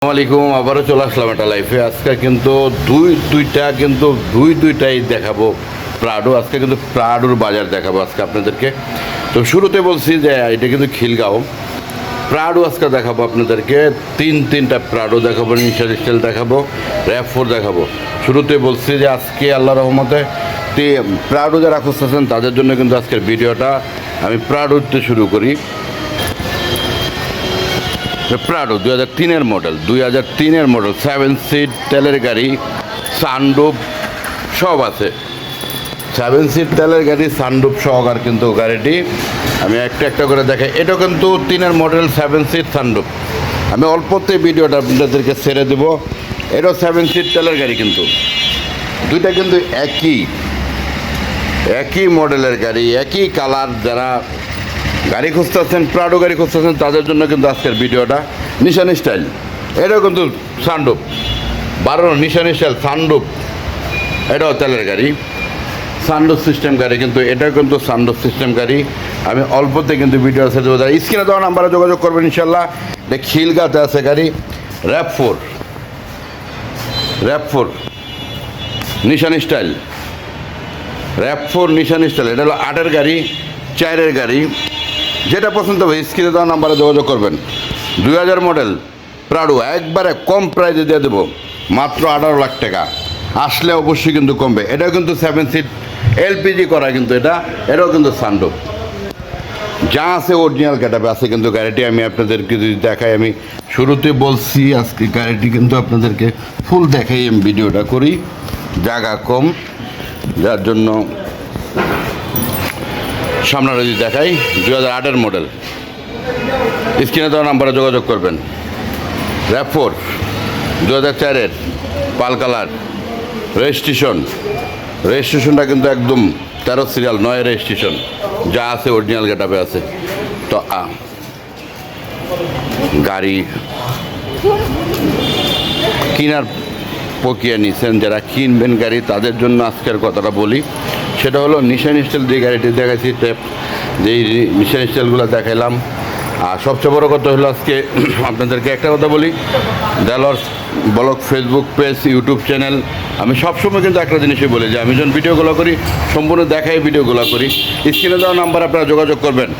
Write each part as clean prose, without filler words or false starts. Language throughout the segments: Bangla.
আসসালামাইকুম, আবারও চলে আসলাম একটা লাইফে। আজকে কিন্তু দুইটাই দেখাবো প্রাডো। আজকে কিন্তু প্রাডোর বাজার দেখাবো আজকে আপনাদেরকে। তো শুরুতে বলছি যে এটা কিন্তু খিলগাঁও প্রাডো আজকে দেখাবো আপনাদেরকে। তিনটা প্রাডো দেখাবো, নিশান স্টাইল দেখাবো, RAV4 দেখাবো। শুরুতে বলছি যে আজকে আল্লাহ রহমতে প্রাডো যারা খুঁজতেছেন তাদের জন্য কিন্তু আজকের ভিডিওটা। আমি প্রাডোতে শুরু করি। প্রাডো 2003-এর মডেল, 7 সিট তেলের গাড়ি, সানরুফ সব আছে। 7 সিট তেলের গাড়ি, সানরুফ সহকার কিন্তু গাড়িটি। আমি একটা করে দেখাই। এটা কিন্তু 3-এর মডেল, 7 সিট সানরুফ। আমি অল্পতে ভিডিওটা আপনাদেরকে ছেড়ে দেবো। এটাও 7 সিট তেলের গাড়ি, কিন্তু দুইটা কিন্তু একই মডেলের গাড়ি, একই কালার। যারা গাড়ি খুঁজতেছেন, প্রাডো গাড়ি খুঁজতেছেন তাদের জন্য কিন্তু আজকের ভিডিওটা। নিশান স্টাইল, এটাও কিন্তু সানরুফ, 12 নিশান স্টাইল সানরুফ। এটাও তেলের গাড়ি, সানরুফ সিস্টেম গাড়ি, কিন্তু এটাও কিন্তু সানরুফ সিস্টেম গাড়ি। আমি অল্পতে কিন্তু ভিডিও আছে দেবো। যারা স্ক্রিনে দেওয়া নাম্বারে যোগাযোগ করবেন ইনশাল্লাহ। এটা খিলগাঁওতে আছে গাড়ি। RAV4 নিশান স্টাইল, RAV4 নিশান স্টাইল। এটা হলো 8-এর গাড়ি, 4-এর গাড়ি। যেটা পছন্দ হবে স্ক্রিনে দেওয়া নাম্বারে যোগাযোগ করবেন। 2000 মডেল প্রাডো, একবারে কম প্রাইজে দিয়ে দেবো, মাত্র 18 লাখ টাকা। আসলে অবশ্যই কিন্তু কমবে। এটাও কিন্তু 7 সিট LPG করা, কিন্তু এটাও কিন্তু সানরুফ। যা আছে অরিজিনাল গেটআপে আছে কিন্তু গাড়িটি। আমি আপনাদেরকে যদি দেখাই, আমি শুরুতে বলছি আজকে গাড়িটি কিন্তু আপনাদেরকে ফুল দেখাই। আমি ভিডিওটা করি, জায়গা কম যার জন্য। সামনে যদি দেখাই, 2008-এর মডেল, স্ক্রিনে দেওয়া নাম্বারে যোগাযোগ করবেন। RAV4 2004-এর পাল কালার, রেজিস্ট্রেশনটা কিন্তু একদম 13 সিরিয়াল, 9 রেজিস্ট্রেশন। যা আছে অরিজিনাল গেটআপে আছে। তো গাড়ি কেনার প্রক্রিয়া নিচ্ছেন, যারা কিনবেন গাড়ি তাদের জন্য আজকের কথাটা বলি। সেটা হলো নিশান স্টাইল যে গাড়িটি দেখাচ্ছি, যেই নিশান স্টাইলগুলো দেখাইলাম। আর সবচেয়ে বড় কথা হলো আজকে আপনাদেরকে একটা কথা বলি, Delwar blog Facebook page, YouTube channel. আমি সবসময় কিন্তু একটা জিনিসই বলি যে আমি যখন ভিডিওগুলো করি সম্পূর্ণ দেখাই ভিডিওগুলো করি। স্ক্রিনে দেওয়া নাম্বার আপনারা যোগাযোগ করবেন।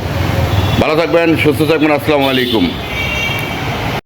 ভালো থাকবেন, সুস্থ থাকবেন। আসসালামু আলাইকুম।